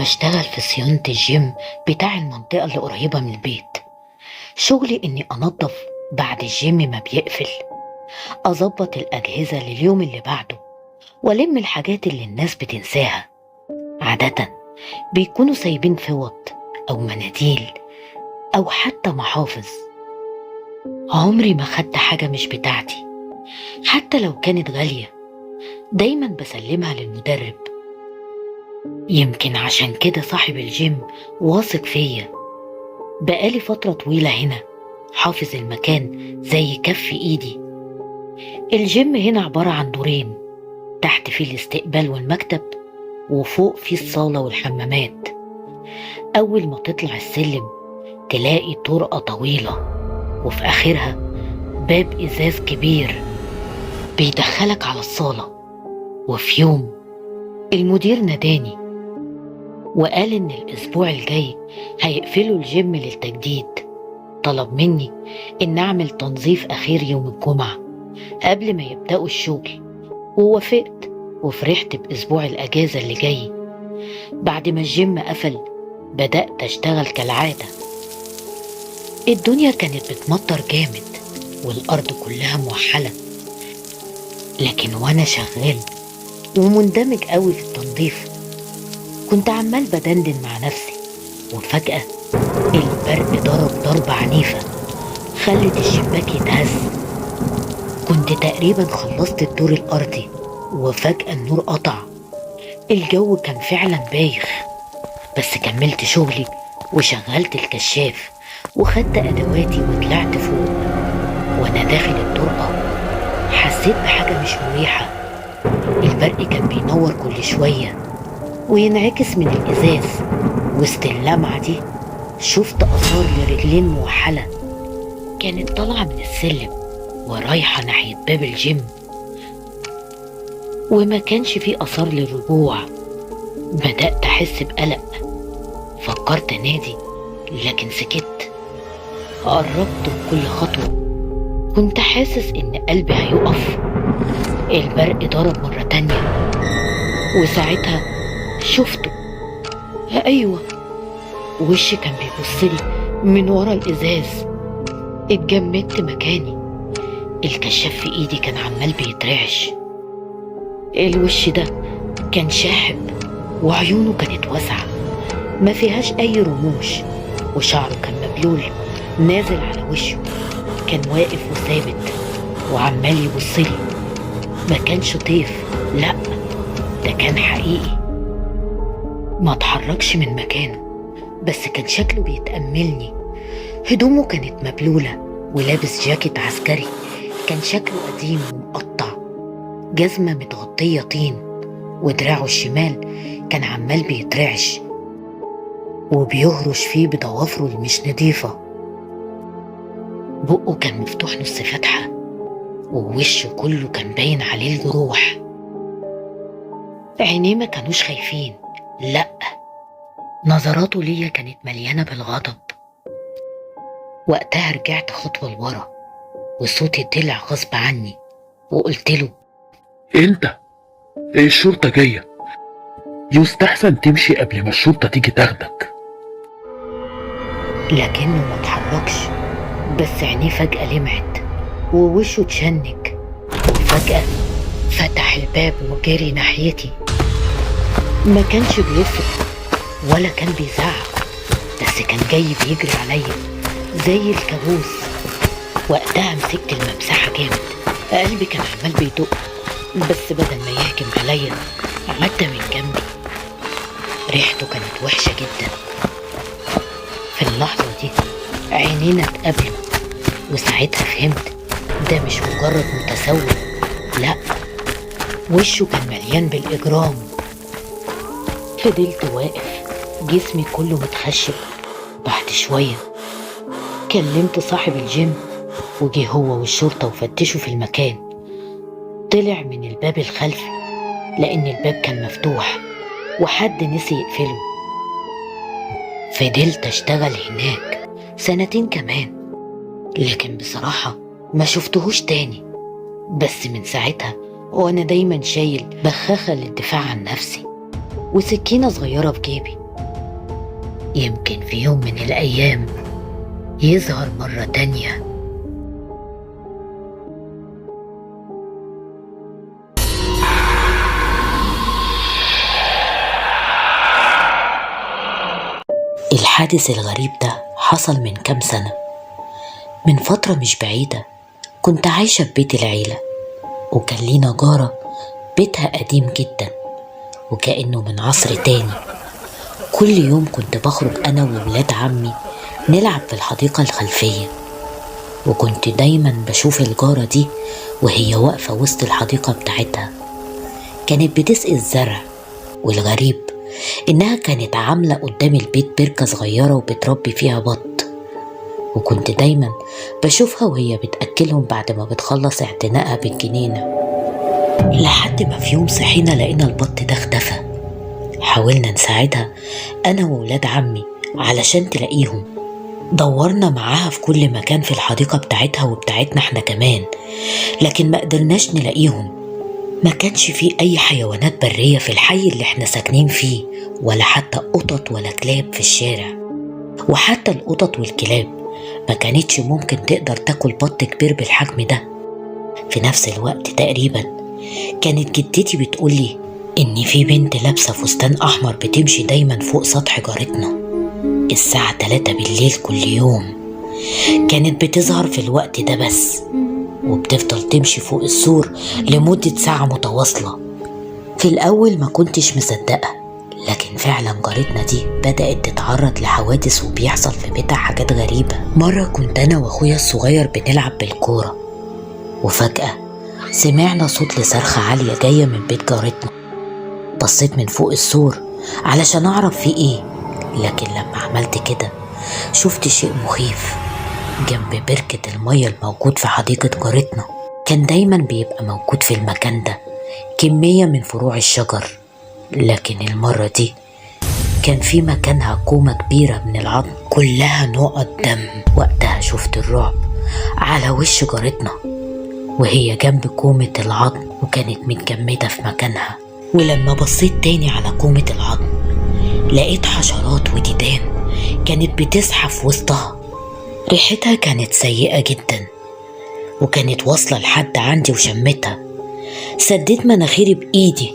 بشتغل في صيانة الجيم بتاع المنطقة اللي قريبة من البيت. شغلي إني أنظف بعد الجيم ما بيقفل، أظبط الأجهزة لليوم اللي بعده، وألم الحاجات اللي الناس بتنساها. عادة بيكونوا سايبين فوط أو مناديل أو حتى محافظ. عمري ما خدت حاجة مش بتاعتي حتى لو كانت غالية، دايما بسلمها للمدرب. يمكن عشان كده صاحب الجيم واثق فيا. بقالي فترة طويلة هنا، حافظ المكان زي كف ايدي. الجيم هنا عبارة عن دورين، تحت فيه الاستقبال والمكتب، وفوق فيه الصالة والحمامات. أول ما تطلع السلم تلاقي طرقة طويلة، وفي آخرها باب إزاز كبير بيدخلك على الصالة. وفي يوم المدير ناداني وقال إن الأسبوع الجاي هيقفلوا الجيم للتجديد. طلب مني إن أعمل تنظيف أخير يوم الجمعة قبل ما يبدأوا الشغل، ووافقت وفرحت بأسبوع الأجازة اللي جاي. بعد ما الجيم قفل بدأت أشتغل كالعادة. الدنيا كانت بتمطر جامد والأرض كلها موحلة، لكن وأنا شغال ومندمج قوي في التنظيف كنت عمال بدندن مع نفسي. وفجأة البرق ضربة عنيفة خلت الشباك يتهز. كنت تقريبا خلصت الدور الأرضي وفجأة النور قطع. الجو كان فعلا بايخ، بس كملت شغلي وشغلت الكشاف وخدت أدواتي وطلعت فوق. وأنا داخل الطرقة حسيت بحاجة مش مريحة. البرق كان بينور كل شوية وينعكس من الإزاز. وسط اللمعة دي شفت آثار لرجلين موحلة كانت طالعة من السلم ورايحة ناحية باب الجيم، وما كانش فيه آثار للرجوع. بدأت أحس بقلق، فكرت أنادي لكن سكت. قربت بكل خطوة كنت حاسس إن قلبي هيقف. البرق ضرب مرة تانية وساعتها شفته. أيوة، وشي كان بيبصلي من ورا الإزاز. اتجمدت مكاني. الكشاف في إيدي كان عمال بيترعش. الوش ده كان شاحب وعيونه كانت واسعة ما فيهاش أي رموش، وشعره كان مبلول نازل على وشه. كان واقف وثابت وعمال يبصلي. ما كانش طيف، لأ ده كان حقيقي. ما اتحركش من مكانه، بس كان شكله بيتأملني. هدومه كانت مبلولة ولابس جاكيت عسكري كان شكله قديم ومقطع، جزمة متغطية طين، ودراعه الشمال كان عمال بيترعش وبيهرش فيه بضوافره اللي مش نضيفة. بقه كان مفتوح نص فتحة ووشه كله كان باين عليه الجروح. عينيه ما كانوش خايفين، لأ نظراته ليا كانت مليانة بالغضب. وقتها رجعت خطوة لورا وصوتي طلع غصب عني وقلت له: انت الشرطة جاية، يستحسن تمشي قبل ما الشرطة تيجي تاخدك. لكنه ما اتحركش، بس عينيه فجأة لمعت ووشه اتشنج. وفجأة فتح الباب وجري ناحيتي. ما كانش بيفرق ولا كان بيزعق، بس كان جاي بيجري عليا زي الكابوس. وقتها مسكت الممسحة جامد، قلبي كان عمال بيدق، بس بدل ما يهجم عليا عدى من جنبي. ريحته كانت وحشة جدا. في اللحظة دي عينينا اتقابلوا، وساعتها فهمت ده مش مجرد متسول، لأ وشه كان مليان بالإجرام. فضلت واقف جسمي كله متخشب. بعد شوية كلمت صاحب الجيم وجه هو والشرطة وفتشوا في المكان. طلع من الباب الخلفي لأن الباب كان مفتوح وحد نسي يقفله. فضلت أشتغل هناك 2 كمان، لكن بصراحة ما شفتهوش تاني. بس من ساعتها وأنا دايما شايل بخاخة للدفاع عن نفسي وسكينة صغيرة في جيبي يمكن في يوم من الأيام يظهر مرة تانية. الحادث الغريب ده حصل من كام سنة، من فترة مش بعيدة. كنت عايشة في بيت العيلة، وكان لينا جارة بيتها قديم جدا وكأنه من عصر تاني. كل يوم كنت بخرج أنا وولاد عمي نلعب في الحديقة الخلفية، وكنت دايما بشوف الجارة دي وهي واقفة وسط الحديقة بتاعتها. كانت بتسقي الزرع، والغريب إنها كانت عاملة قدام البيت بركة صغيرة وبتربي فيها بط، وكنت دايما بشوفها وهي بتأكلهم بعد ما بتخلص اعتنائها بالجنينة. لحد ما في يوم صحينا لقينا البط ده اختفى. حاولنا نساعدها أنا وولاد عمي علشان تلاقيهم، دورنا معاها في كل مكان في الحديقة بتاعتها وبتاعتنا احنا كمان، لكن ما قدرناش نلاقيهم. ما كانش فيه أي حيوانات برية في الحي اللي احنا ساكنين فيه، ولا حتى قطط ولا كلاب في الشارع. وحتى القطط والكلاب ما كانتش ممكن تقدر تاكل بط كبير بالحجم ده. في نفس الوقت تقريبا كانت جدتي بتقولي إن في بنت لابسة فستان أحمر بتمشي دايما فوق سطح جارتنا الساعة 3 بالليل كل يوم. كانت بتظهر في الوقت ده بس، وبتفضل تمشي فوق السور لمدة ساعة متواصلة. في الأول ما كنتش مصدقة، لكن فعلا جارتنا دي بدأت تتعرض لحوادث وبيحصل في بيتها حاجات غريبة. مرة كنت أنا وأخويا الصغير بنلعب بالكورة، وفجأة سمعنا صوت لصرخة عالية جاية من بيت جارتنا. بصيت من فوق السور علشان أعرف فيه إيه، لكن لما عملت كده شفت شيء مخيف جنب بركة المية الموجود في حديقة جارتنا. كان دايما بيبقى موجود في المكان ده كمية من فروع الشجر، لكن المرة دي كان في مكانها كومة كبيرة من العظم كلها نقط دم. وقتها شفت الرعب على وش جارتنا وهي جنب كومة العظم، وكانت متجمدة في مكانها. ولما بصيت تاني على كومة العظم لقيت حشرات وديدان كانت بتزحف وسطها. ريحتها كانت سيئة جدا وكانت واصلة لحد عندي وشمتها. سديت مناخيري بإيدي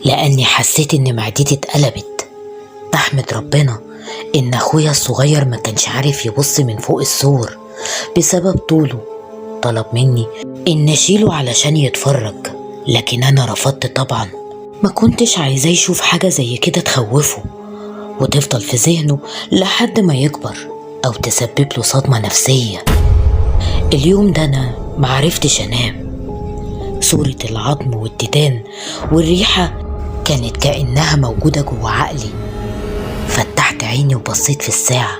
لأني حسيت إن معدتي اتقلبت. بحمد ربنا إن أخويا الصغير ما كانش عارف يبص من فوق السور بسبب طوله. طلب مني إن أشيله علشان يتفرج، لكن أنا رفضت طبعا. ما كنتش عايزاه يشوف حاجة زي كده تخوفه وتفضل في ذهنه لحد ما يكبر أو تسبب له صدمة نفسية. اليوم ده أنا معرفتش أنام. صورة العظم والديدان والريحة كانت كأنها موجودة جوه عقلي. فتحت عيني وبصيت في الساعة،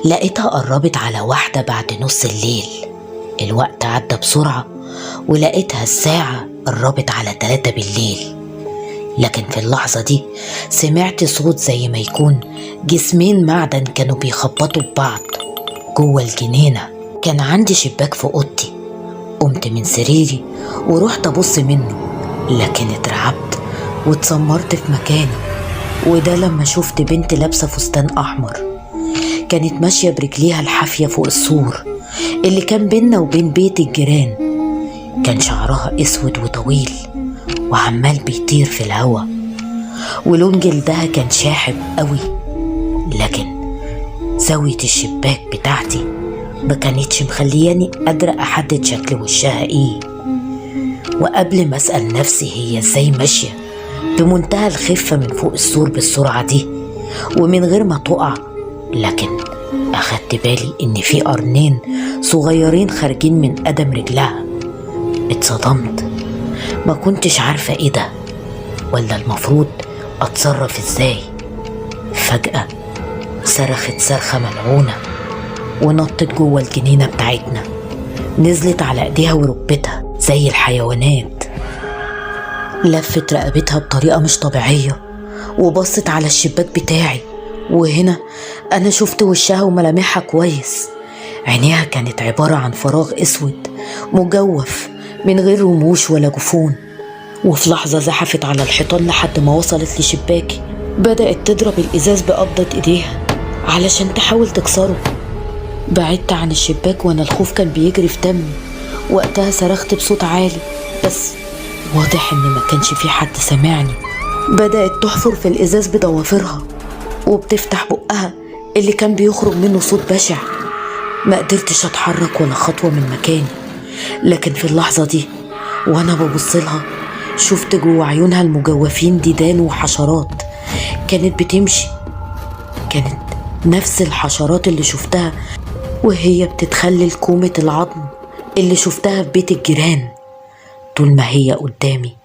لقيتها قربت على 1 بعد نص الليل. الوقت عدى بسرعة ولقيتها الساعة قربت على 3 بالليل. لكن في اللحظة دي سمعت صوت زي ما يكون جسمين معدن كانوا بيخبطوا ببعض جوه الجنينة. كان عندي شباك في أوضتي، قمت من سريري ورحت أبص منه، لكن اترعبت واتسمرت في مكاني. وده لما شفت بنت لابسة فستان أحمر كانت ماشية برجليها الحافية فوق السور اللي كان بيننا وبين بيت الجيران. كان شعرها اسود وطويل وعمال بيطير في الهوا، ولون جلدها كان شاحب قوي، لكن زاوية الشباك بتاعتي ما كانتش مخلياني قادرة أحدد شكل وشها ايه. وقبل ما أسأل نفسي هي ازاي ماشية بمنتهى الخفة من فوق السور بالسرعة دي ومن غير ما تقع، لكن أخدت بالي إن في قرنين صغيرين خارجين من قدم رجلها. اتصدمت، ما كنتش عارفة ايه ده ولا المفروض اتصرف ازاي. فجأة صرخت صرخة ملعونة ونطت جوه الجنينة بتاعتنا، نزلت على ايديها وركبتها زي الحيوانات. لفت رقبتها بطريقة مش طبيعية وبصت على الشباك بتاعي، وهنا انا شفت وشها وملامحها كويس. عينيها كانت عبارة عن فراغ اسود مجوف من غير رموش ولا جفون. وفي لحظة زحفت على الحيطان لحد ما وصلت لشباكي. بدأت تضرب الإزاز بقبضة إيديها علشان تحاول تكسره. بعدت عن الشباك وانا الخوف كان بيجري في دمي. وقتها صرخت بصوت عالي، بس واضح ان ما كانش في حد سامعني. بدأت تحفر في الازاز بضوافرها وبتفتح بقها اللي كان بيخرج منه صوت بشع. ما قدرتش اتحرك ولا خطوة من مكاني، لكن في اللحظة دي وانا ببصلها شفت جوه عيونها المجوفين ديدان وحشرات كانت بتمشي. كانت نفس الحشرات اللي شفتها وهي بتتخلل كومة العظم اللي شفتها في بيت الجيران. طول ما هي قدامي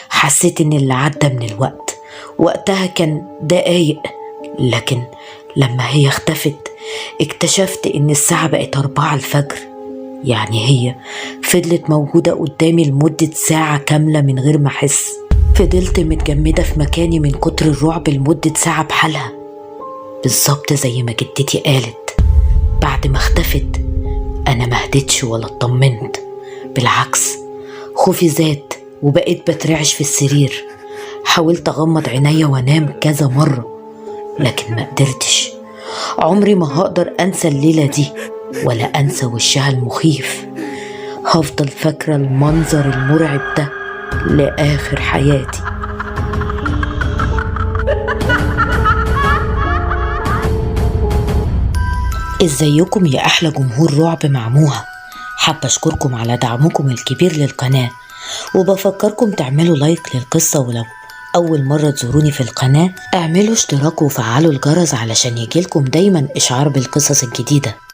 حسيت ان اللي عدى من الوقت وقتها كان دقايق، لكن لما هي اختفت اكتشفت ان الساعة بقت 4 الفجر. يعني هي فضلت موجودة قدامي لمدة ساعة كاملة من غير ما احس. فضلت متجمدة في مكاني من كتر الرعب لمدة ساعة بحالها، بالظبط زي ما جدتي قالت. بعد ما اختفت انا ما هديتش ولا اطمنت، بالعكس خوفي زاد وبقيت بترعش في السرير. حاولت اغمض عينيا وانام كذا مرة لكن ما قدرتش. عمري ما هقدر انسى الليلة دي ولا انسى وشها المخيف. هفضل فاكرة المنظر المرعب ده لآخر حياتي. ازيكم يا احلى جمهور رعب مع موها؟ حابة اشكركم على دعمكم الكبير للقناة، وبفكركم تعملوا لايك للقصة، ولو اول مرة تزوروني في القناة اعملوا اشتراك وفعلوا الجرس علشان يجيلكم دايما اشعار بالقصص الجديدة.